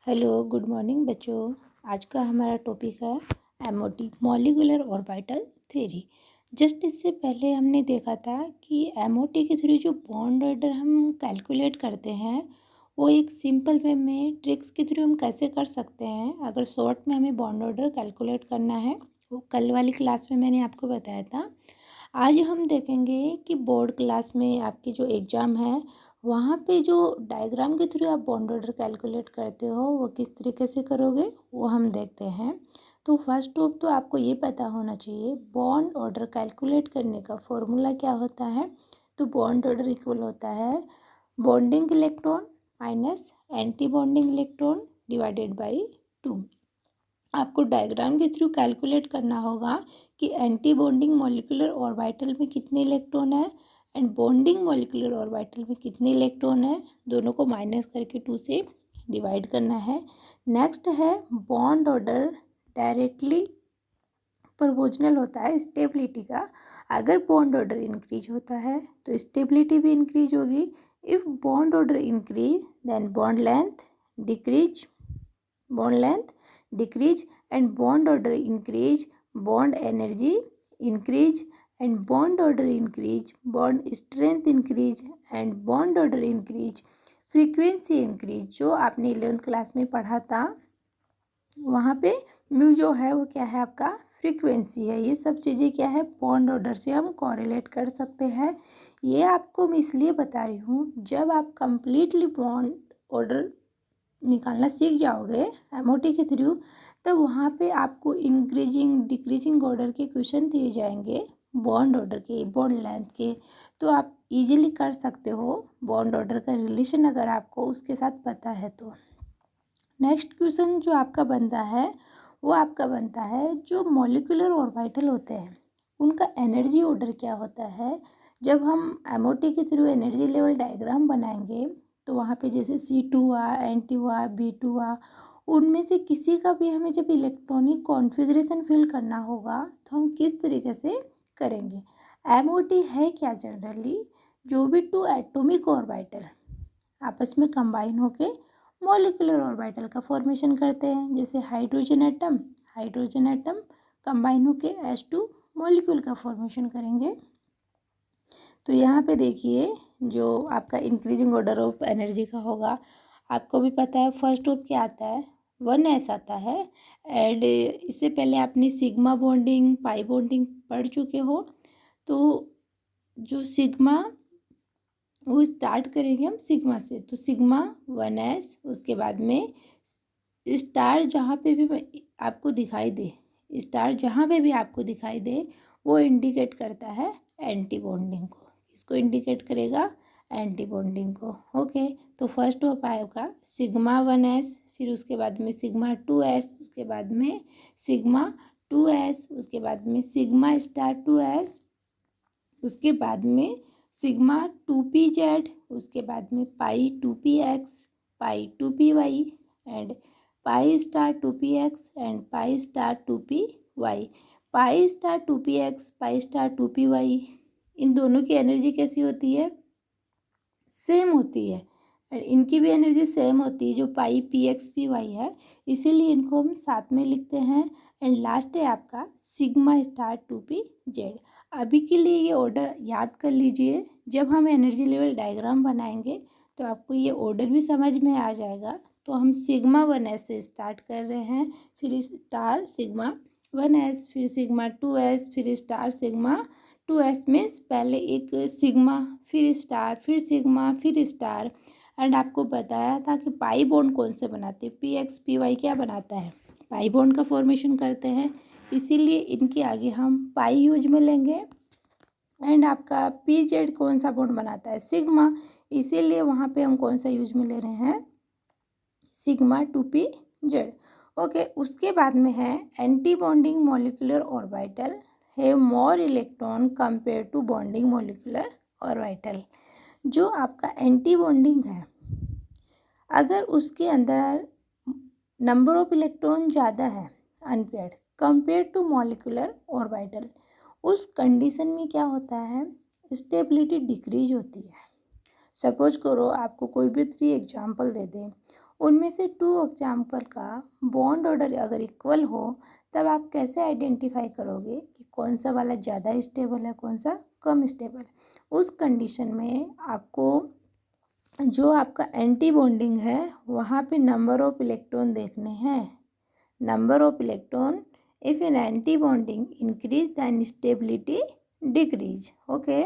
Hello good morning बच्चों। आज का हमारा टॉपिक है MOT molecular orbital theory. Just इससे पहले हमने देखा था कि एमओटी के थ्रू जो बॉन्ड ऑर्डर हम कैलकुलेट करते हैं वो एक सिंपल वे में ट्रिक्स के थ्रू हम कैसे कर सकते हैं। अगर शॉर्ट में हमें बॉन्ड ऑर्डर कैलकुलेट करना है वो कल वाली क्लास में मैंने आपको बताया था। आज हम देखेंगे कि बोर्ड क्लास में आपकी जो एग्ज़ाम है वहाँ पे जो डायग्राम के थ्रू आप बॉन्ड ऑर्डर कैलकुलेट करते हो वो किस तरीके से करोगे वो हम देखते हैं। तो फर्स्ट ऑफ तो आपको ये पता होना चाहिए बॉन्ड ऑर्डर कैलकुलेट करने का फॉर्मूला क्या होता है। तो बॉन्ड ऑर्डर इक्वल होता है bonding electron minus anti bonding electron divided by 2। आपको डायग्राम के थ्रू कैलकुलेट करना होगा कि एंटी बॉन्डिंग मॉलिक्यूलर ऑर्बिटल में कितने इलेक्ट्रॉन है एंड बॉन्डिंग मॉलिक्यूलर ऑर्बिटल में कितने इलेक्ट्रॉन है। दोनों को माइनस करके 2 से डिवाइड करना है। नेक्स्ट है बॉन्ड ऑर्डर डायरेक्टली प्रोपोर्शनल होता है स्टेबिलिटी का। अगर बॉन्ड ऑर्डर इंक्रीज होता है तो स्टेबिलिटी भी इंक्रीज होगी। If bond order increase then bond length decrease and bond order increase, bond energy increase and bond order increase, bond strength increase and bond order increase, frequency increase। जो आपने 11th class में पढ़ा था वहाँ पे mu जो है वो क्या है आपका फ्रीक्वेंसी है। ये सब चीज़ें क्या है बॉन्ड ऑर्डर से हम कॉरेलेट कर सकते हैं। ये आपको मैं इसलिए बता रही हूँ जब आप कंप्लीटली बॉन्ड ऑर्डर निकालना सीख जाओगे एमओटी के थ्रू तब वहाँ पे आपको इंक्रीजिंग डिक्रीजिंग ऑर्डर के क्वेश्चन दिए जाएंगे बॉन्ड ऑर्डर के बॉन्ड लेंथ के। तो आप इजीली कर सकते हो बॉन्ड ऑर्डर का रिलेशन अगर आपको उसके साथ पता है तो। नेक्स्ट क्वेश्चन जो आपका बनता है वो आपका बनता है जो मॉलिक्यूलर ऑर्बिटल होते हैं उनका एनर्जी ऑर्डर क्या होता है। जब हम एमओटी के थ्रू एनर्जी लेवल डायग्राम बनाएंगे तो वहाँ पे जैसे C2 हुआ NT हुआ B2 हुआ उनमें से किसी का भी हमें जब इलेक्ट्रॉनिक कॉन्फ़िगरेशन फिल करना होगा तो हम किस तरीके से करेंगे। एमओटी है क्या जनरली जो भी 2 एटॉमिक ऑर्बिटल आपस में कंबाइन होके मॉलिक्यूलर ऑर्बिटल का फॉर्मेशन करते हैं। जैसे हाइड्रोजन एटम कंबाइन होके H2 मॉलिक्यूल का फॉर्मेशन करेंगे। तो यहाँ पे देखिए जो आपका इंक्रीजिंग ऑर्डर ऑफ एनर्जी का होगा आपको भी पता है फर्स्ट ऑफ क्या आता है 1s आता है। एंड इससे पहले आपने सिग्मा बॉन्डिंग पाई बॉन्डिंग पढ़ चुके हो। तो जो सिग्मा वो स्टार्ट करेंगे हम सिग्मा से। तो सिग्मा 1s उसके बाद में स्टार जहाँ पे भी आपको दिखाई दे स्टार जहाँ पे भी आपको दिखाई दे वो इंडिकेट करता है एंटी बॉन्डिंग को। इसको इंडिकेट करेगा एंटी बॉन्डिंग को। ओके तो फर्स्ट हो पाएगा सिग्मा 1s फिर उसके बाद में सिग्मा 2s उसके बाद में सिग्मा 2s उसके बाद में सिग्मा स्टार 2s उसके बाद में सिग्मा 2pz उसके बाद में पाई 2px pi 2py and pi star 2px and pi star 2py। Pi star 2px pi star 2py इन दोनों की एनर्जी कैसी होती है सेम होती है और इनकी भी एनर्जी सेम होती है जो पाई px py है इसीलिए इनको हम साथ में लिखते हैं। एंड लास्ट है आपका सिग्मा स्टार 2pz। अभी के लिए ये ऑर्डर याद कर लीजिए जब हम एनर्जी लेवल डायग्राम बनाएंगे तो आपको ये ऑर्डर भी समझ में आ जाएगा। तो हम सिग्मा 1s से स्टार्ट कर रहे हैं फिर स्टार सिग्मा 1s फिर सिग्मा 2s फिर स्टार सिग्मा 2s मीन्स पहले एक सिग्मा फिर स्टार फिर सिग्मा फिर स्टार। एंड आपको बताया था कि पाई बॉन्ड कौन से बनाते हैं px py क्या बनाता है पाई बॉन्ड का फॉर्मेशन करते हैं इसीलिए इनके आगे हम पाई यूज में लेंगे। एंड आपका pz कौन सा बॉन्ड बनाता है सिग्मा इसीलिए वहाँ पे हम कौन सा यूज में ले रहे हैं सिग्मा 2pz। ओके उसके बाद में है एंटी बॉन्डिंग मॉलिक्यूलर ऑर्बिटल है more electron compare to bonding molecular orbital. जो आपका एंटी बॉन्डिंग है अगर उसके अंदर नंबर ऑफ इलेक्ट्रॉन ज़्यादा है unpaired compare to molecular orbital उस कंडीशन में क्या होता है स्टेबिलिटी डिक्रीज होती है। सपोज करो आपको कोई भी 3 एग्जाम्पल दे दें उनमें से 2 एग्जाम्पल का बॉन्ड ऑर्डर अगर इक्वल हो तब आप कैसे आइडेंटिफाई करोगे कि कौन सा वाला ज़्यादा स्टेबल है कौन सा कम स्टेबल है। उस कंडीशन में आपको जो आपका एंटी बॉन्डिंग है वहाँ पे नंबर ऑफ इलेक्ट्रॉन देखने हैं। Number of electron if in anti bonding increase than stability decrease. Okay,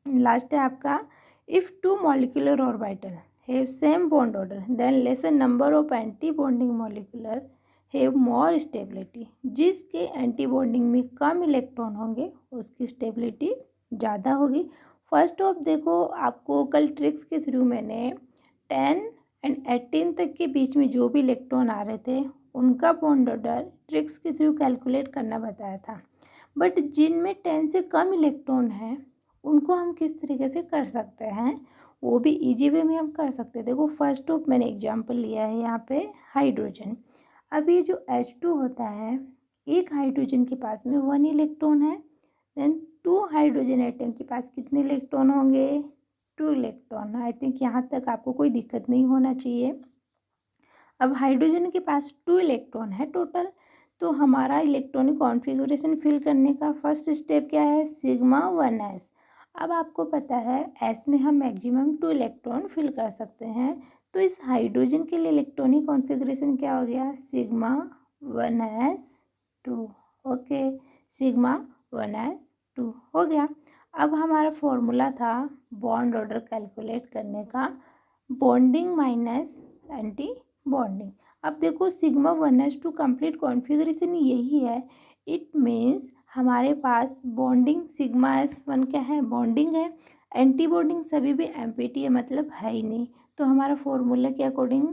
last है आपका if 2 molecular orbital have same bond order then lesser number of anti bonding molecular have more stability. जिसके anti bonding में कम electron होंगे उसकी stability ज़्यादा होगी। First of देखो, आपको कल ट्रिक्स के थ्रू मैंने 10 एंड 18 तक के बीच में जो भी इलेक्ट्रॉन आ रहे थे उनका बॉन्ड ऑर्डर ट्रिक्स के थ्रू कैलकुलेट करना बताया था। बट जिनमें 10 से कम इलेक्ट्रॉन है उनको हम किस तरीके से कर सकते हैं, वो भी इजी वे में हम कर सकते हैं। देखो फर्स्ट ऑफ मैंने एग्जांपल लिया है यहाँ पे हाइड्रोजन। अब ये जो H2 होता है, एक हाइड्रोजन के पास में 1 इलेक्ट्रॉन है, देन 2 हाइड्रोजन एटम के पास कितने इलेक्ट्रॉन होंगे, 2 इलेक्ट्रॉन। आई थिंक यहाँ तक आपको कोई दिक्कत नहीं होना चाहिए। अब हाइड्रोजन के पास 2 इलेक्ट्रॉन है टोटल, तो हमारा इलेक्ट्रॉनिक कॉन्फ़िगरेशन फिल करने का फर्स्ट स्टेप क्या है, सिग्मा 1s। अब आपको पता है s में हम मैक्सिमम 2 इलेक्ट्रॉन फिल कर सकते हैं, तो इस हाइड्रोजन के लिए इलेक्ट्रॉनिक कॉन्फ़िगरेशन क्या हो गया, sigma 1s2। Okay, sigma 1s2 हो गया। अब हमारा फॉर्मूला था बॉन्ड ऑर्डर कैलकुलेट करने का, बॉन्डिंग माइनस एंटी बॉन्डिंग। अब देखो सिग्मा 1s2 कंप्लीट कॉन्फ़िगरेशन यही है। इट मीन्स हमारे पास बॉन्डिंग सिग्मा S1 क्या है, बॉन्डिंग है। एंटी बॉन्डिंग सभी भी एम्प्टी है, मतलब है ही नहीं। तो हमारा फॉर्मूला के according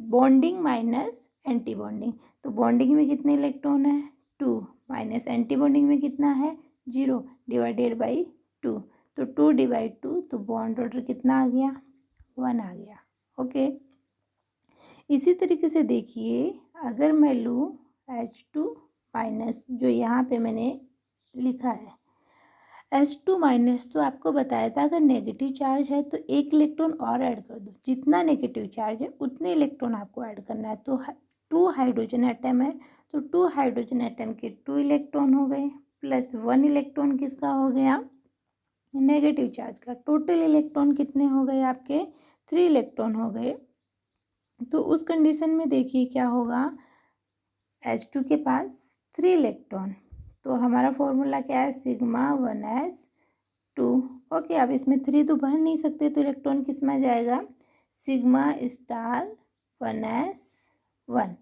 bonding minus anti bonding, तो बॉन्डिंग में कितने इलेक्ट्रॉन है, 2, माइनस एंटी बॉन्डिंग में कितना है, 0, डिवाइडेड बाई 2। तो 2/2, तो बॉन्ड ऑर्डर कितना आ गया, 1 आ गया। ओके, इसी तरीके से देखिए अगर मैं लूँ H2 माइनस, जो यहाँ पे मैंने लिखा है H2 माइनस, तो आपको बताया था अगर नेगेटिव चार्ज है तो 1 इलेक्ट्रॉन और ऐड कर दो, जितना नेगेटिव चार्ज है उतने इलेक्ट्रॉन आपको ऐड करना है। तो 2 हाइड्रोजन एटम है, तो 2 हाइड्रोजन एटम के 2 इलेक्ट्रॉन हो गए, प्लस 1 इलेक्ट्रॉन किसका हो गया, नेगेटिव चार्ज का। टोटल इलेक्ट्रॉन कितने हो गए आपके, 3 इलेक्ट्रॉन हो गए। तो उस कंडीशन में देखिए क्या होगा, H2 के पास 3 इलेक्ट्रॉन, तो हमारा फॉर्मूला क्या है, सिग्मा 1s2। ओके, अब इसमें 3 तो भर नहीं सकते, तो इलेक्ट्रॉन किस में जाएगा, सिग्मा स्टार 1s1।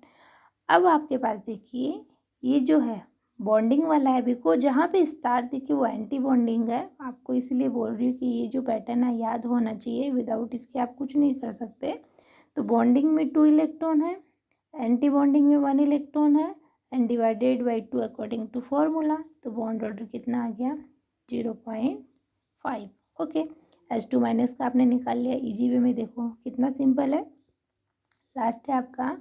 अब आपके पास देखिए ये जो है बॉन्डिंग वाला है, बिकॉज जहाँ पे स्टार देखिए वो एंटी बॉन्डिंग है। आपको इसलिए बोल रही हूँ कि ये जो पैटर्न है याद होना चाहिए, विदाउट इसके आप कुछ नहीं कर सकते। तो बॉन्डिंग में 2 इलेक्ट्रॉन है, एंटी बॉन्डिंग में 1 इलेक्ट्रॉन है, and divided by 2 according to formula. तो बॉन्ड ऑर्डर कितना आ गया, 0.5। ओके, H2 माइनस का आपने निकाल लिया इजी वे में, देखो कितना सिंपल है। लास्ट है आपका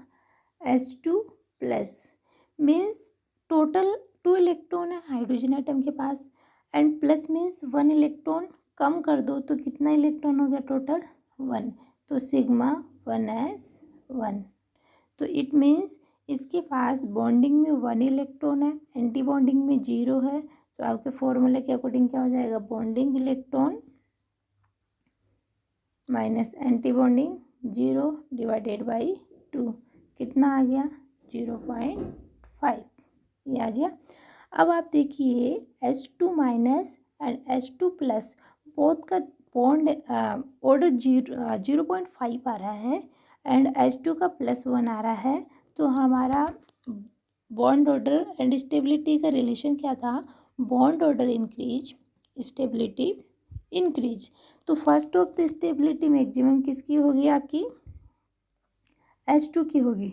H2 plus, means total 2 electron है हाइड्रोजन एटम के पास, एंड प्लस मीन्स 1 इलेक्ट्रॉन कम कर दो तो कितना इलेक्ट्रॉन हो गया, टोटल 1। तो सिग्मा 1s1। तो इट मीन्स इसके पास बॉन्डिंग में 1 इलेक्ट्रॉन है, एंटी बॉन्डिंग में 0 है। तो आपके फॉर्मूले के अकॉर्डिंग क्या हो जाएगा, bonding electron minus anti bonding 0 divided by 2, कितना आ गया, 0.5, ये आ गया। अब आप देखिए H2 minus and H2 plus both का बॉन्ड ऑर्डर 0.5 आ रहा है, एंड H2 का +1 आ रहा है। तो हमारा बॉन्ड ऑर्डर एंड स्टेबिलिटी का रिलेशन क्या था, bond order increase stability increase. तो first of the stability maximum किसकी होगी, आपकी H2 की होगी,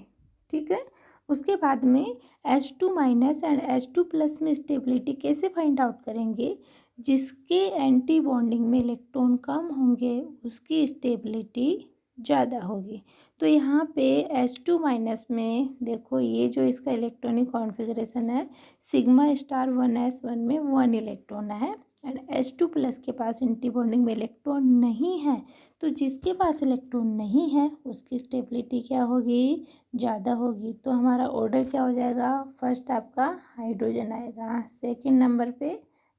ठीक है। उसके बाद में H2 minus and H2 plus में स्टेबिलिटी कैसे फाइंड आउट करेंगे, जिसके एंटी बॉन्डिंग में इलेक्ट्रॉन कम होंगे उसकी स्टेबिलिटी ज़्यादा होगी। तो यहाँ पे H2 माइनस में देखो ये जो इसका इलेक्ट्रॉनिक कॉन्फ़िगरेशन है, सिग्मा स्टार 1s1 में 1 इलेक्ट्रॉन है, एंड H2+ के पास एंटी बॉन्डिंग में इलेक्ट्रॉन नहीं है, तो जिसके पास इलेक्ट्रॉन नहीं है उसकी स्टेबिलिटी क्या होगी, ज़्यादा होगी। तो हमारा ऑर्डर क्या हो जाएगा, फर्स्ट आपका हाइड्रोजन आएगा, सेकंड नंबर पे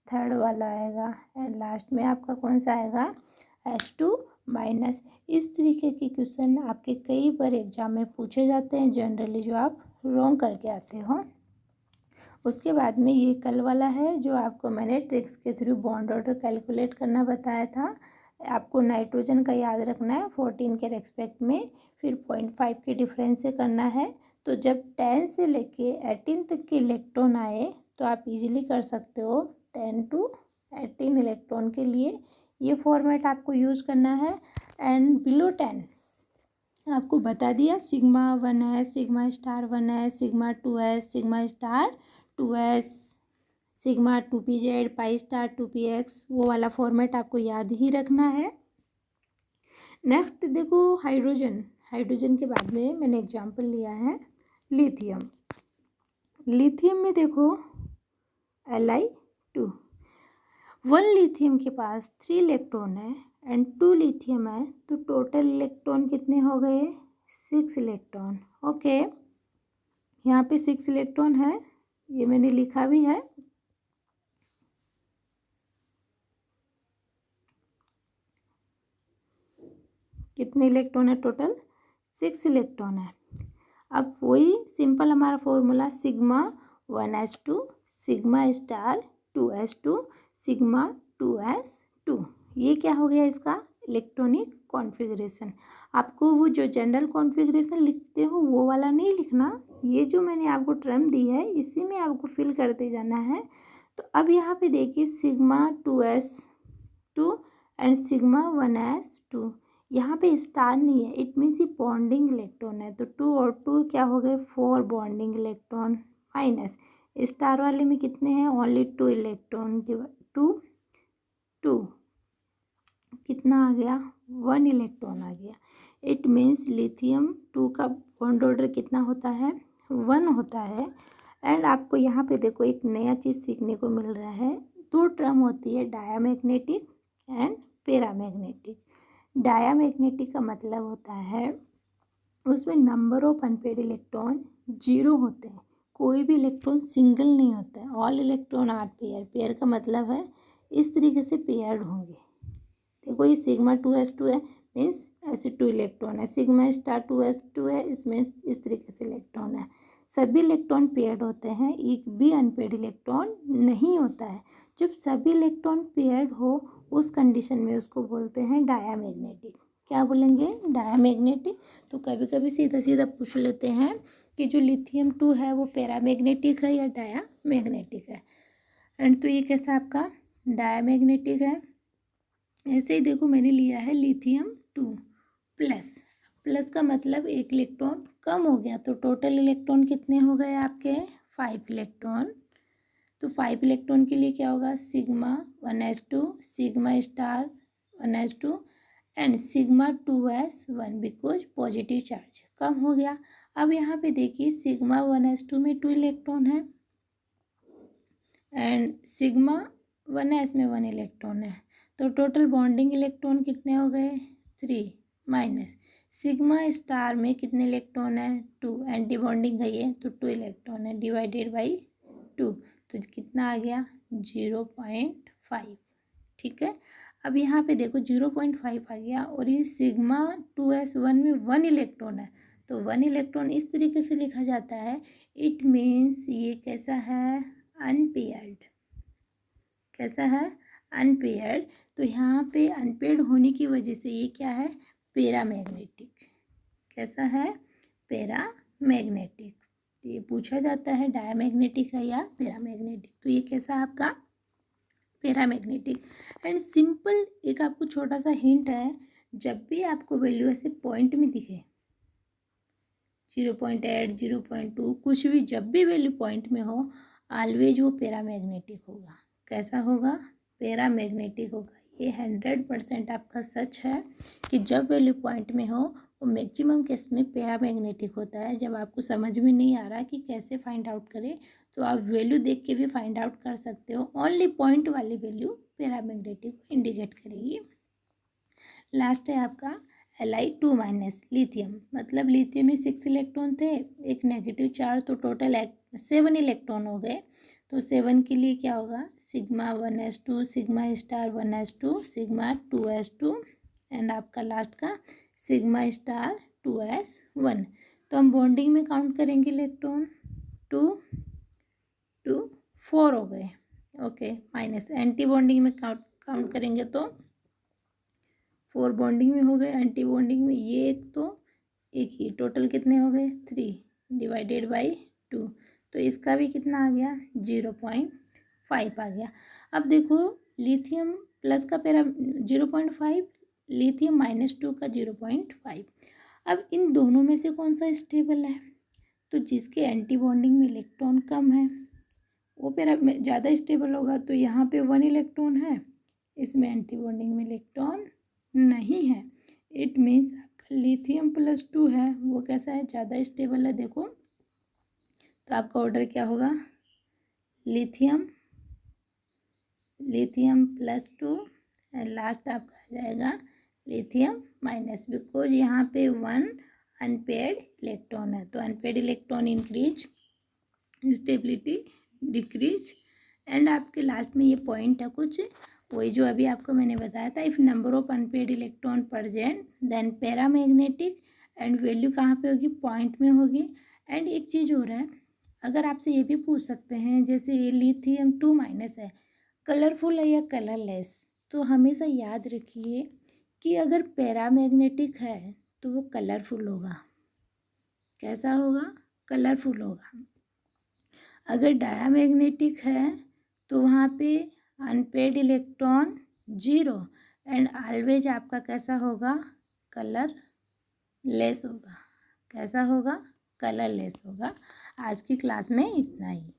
थर्ड वाला आएगा, एंड लास्ट में आपका कौन सा आएगा, H2-। इस तरीके के क्वेश्चन आपके कई बार एग्जाम में पूछे जाते हैं जनरली, जो आप रॉन्ग करके आते हो। उसके बाद में ये कल वाला है जो आपको मैंने ट्रिक्स के थ्रू बॉन्ड ऑर्डर कैलकुलेट करना बताया था। आपको नाइट्रोजन का याद रखना है 14 के रेस्पेक्ट में, फिर 0.5 के डिफरेंस से करना है। तो जब 10 से लेके 18 तक के इलेक्ट्रॉन आए तो आप इजीली कर सकते हो 10 to 18 इलेक्ट्रॉन के लिए ये फॉर्मेट आपको यूज़ करना है। एंड बिलो 10 आपको बता दिया sigma 1s, sigma star 1s, sigma 2s, sigma star 2s, sigma 2pz, pi star 2px, वो वाला फॉर्मेट आपको याद ही रखना है। नेक्स्ट देखो हाइड्रोजन, हाइड्रोजन के बाद में मैंने एग्जांपल लिया है लिथियम। लिथियम में देखो Li2, 1 लिथियम के पास 3 इलेक्ट्रॉन है एंड 2 लिथियम है, तो टोटल इलेक्ट्रॉन कितने हो गए, 6 इलेक्ट्रॉन। ओके, यहाँ पे 6 इलेक्ट्रॉन है, ये मैंने लिखा भी है। कितने इलेक्ट्रॉन है टोटल, 6 इलेक्ट्रॉन है। अब वही सिंपल हमारा formula sigma 1s2, sigma star 2s2, sigma 2s2, ये क्या हो गया इसका इलेक्ट्रॉनिक कॉन्फ़िगरेशन। आपको वो जो जनरल कॉन्फ़िगरेशन लिखते हो वो वाला नहीं लिखना, ये जो मैंने आपको टर्म दी है इसी में आपको फिल करते जाना है। तो अब यहाँ पे देखिए sigma 2s2 and sigma 1s2, यहाँ पे स्टार नहीं है, इट मीन्स ये बॉन्डिंग इलेक्ट्रॉन है, तो 2 और 2 क्या हो गए 4 बॉन्डिंग इलेक्ट्रॉन, माइनस स्टार वाले में कितने हैं ओनली 2 इलेक्ट्रॉन, 2 कितना आ गया 1 इलेक्ट्रॉन आ गया। इट मीन्स लिथियम 2 का बॉन्ड ऑर्डर कितना होता है 1 होता है। एंड आपको यहाँ पे देखो एक नया चीज़ सीखने को मिल रहा है, 2 टर्म होती है डायामैग्नेटिक एंड पैरामैग्नेटिक। डायामैग्नेटिक का मतलब होता है उसमें नंबर ऑफ अनपेड इलेक्ट्रॉन 0 होते हैं, कोई भी इलेक्ट्रॉन सिंगल नहीं होता है, all electron are pair. Pair का मतलब है इस तरीके से पेयर्ड होंगे। देखो ये सिग्मा 2s2 है, मीन्स ऐसे 2 इलेक्ट्रॉन है, सिग्मा स्टार 2s2 है, इसमें इस तरीके से इलेक्ट्रॉन है। सभी इलेक्ट्रॉन पेयर्ड होते हैं, एक भी अनपेड इलेक्ट्रॉन नहीं होता है। जब सभी इलेक्ट्रॉन पेयर्ड हो उस कंडीशन में उसको बोलते हैं डायामैग्नेटिक। क्या बोलेंगे डायामैग्नेटिक। तो कभी कभी सीधा सीधा पूछ लेते हैं कि जो लिथियम 2 है वो पैरामैग्नेटिक है या डायामैग्नेटिक है। एंड तो ये कैसा आपका डायामैग्नेटिक है। ऐसे ही देखो मैंने लिया है लिथियम 2 प्लस, प्लस का मतलब एक इलेक्ट्रॉन कम हो गया, तो टोटल इलेक्ट्रॉन कितने हो गए आपके 5 इलेक्ट्रॉन। तो 5 इलेक्ट्रॉन के लिए क्या होगा sigma 1s2, sigma star 1s2 and sigma 2s1, because positive charge कम हो गया। अब यहाँ पे देखिए सिग्मा 1s2 में 2 इलेक्ट्रॉन है एंड सिग्मा 1s में 1 इलेक्ट्रॉन है, तो टोटल बॉन्डिंग इलेक्ट्रॉन कितने हो गए 3, माइनस सिग्मा स्टार में कितने इलेक्ट्रॉन है 2, एंटी बॉन्डिंग है ये, तो 2 इलेक्ट्रॉन है डिवाइडेड बाई 2, तो कितना आ गया 0.5। ठीक है, अब यहाँ पे देखो 0.5 आ गया और ये सिग्मा 2s1 में 1 इलेक्ट्रॉन है, तो 1 इलेक्ट्रॉन इस तरीके से लिखा जाता है। इट मीन्स ये कैसा है अनपेयर्ड, कैसा है अनपेयर्ड। तो यहाँ पे अनपेयर्ड होने की वजह से ये क्या है पैरामैग्नेटिक, कैसा है पैरामैग्नेटिक। तो ये पूछा जाता है डायामैग्नेटिक है या पैरामैग्नेटिक, तो ये कैसा है आपका पैरामैग्नेटिक। एंड सिंपल एक आपको छोटा सा हिंट है, जब भी आपको वैल्यू ऐसे पॉइंट में दिखे 0.8 0.2 कुछ भी, जब भी वैल्यू पॉइंट में हो ऑलवेज वो पैरामैग्नेटिक होगा। कैसा होगा पैरामैग्नेटिक होगा। ये 100% आपका सच है कि जब वैल्यू पॉइंट में हो वो मैक्सिमम केस में पैरामैग्नेटिक होता है। जब आपको समझ में नहीं आ रहा कि कैसे फाइंड आउट करें तो आप वैल्यू देख के भी फाइंड आउट कर सकते हो, ओनली पॉइंट वाली वैल्यू पैरामैग्नेटिक को इंडिकेट करेगी। लास्ट है आपका Li2- लिथियम, मतलब लिथियम में 6 इलेक्ट्रॉन थे, एक नेगेटिव चार्ज, तो टोटल 7 इलेक्ट्रॉन हो गए। तो 7 के लिए क्या होगा, sigma 1s2 sigma star 1s2 sigma 2s2 and आपका लास्ट का सिग्मा स्टार 2s1। तो हम बॉन्डिंग में काउंट करेंगे इलेक्ट्रॉन 2 2 4 हो गए, ओके। माइनस एंटी बॉन्डिंग में काउंट करेंगे तो 4 बॉन्डिंग में हो गए, एंटी बॉन्डिंग में ये एक, तो एक ही, टोटल कितने हो गए 3 डिवाइडेड बाई 2। तो इसका भी कितना आ गया 0.5 आ गया। अब देखो लिथियम प्लस का 0.5, लिथियम -2 का 0.5। अब इन दोनों में से कौन सा स्टेबल है, तो जिसके एंटी बॉन्डिंग में इलेक्ट्रॉन कम है वो ज़्यादा स्टेबल होगा। तो यहाँ पे 1 इलेक्ट्रॉन है, इसमें एंटी बॉन्डिंग में इलेक्ट्रॉन नहीं है। इट मीन्स आपका लिथियम +2 है वो कैसा है, ज़्यादा स्टेबल है। देखो तो आपका ऑर्डर क्या होगा, लिथियम +2 एंड लास्ट आपका आ जाएगा लिथियम माइनस, बिकॉज यहाँ पे 1 अनपेयर्ड इलेक्ट्रॉन है। तो unpaired electron increase, stability decrease. And आपके लास्ट में ये पॉइंट है कुछ वही जो अभी आपको मैंने बताया था, if number of unpaired electron present then paramagnetic, and value कहाँ पे होगी, पॉइंट में होगी। एंड एक चीज़ हो रहा है, अगर आपसे ये भी पूछ सकते हैं, जैसे ये लिथियम 2- है, कलरफुल है या कलरलेस, तो हमेशा याद रखिए कि अगर पैरामैग्नेटिक है तो वो कलरफुल होगा। कैसा होगा, कलरफुल होगा। अगर डायामैग्नेटिक है तो वहाँ पे अनपेयर्ड इलेक्ट्रॉन 0 एंड ऑलवेज आपका कैसा होगा, कलरलेस होगा। कैसा होगा, कलरलेस होगा। आज की क्लास में इतना ही।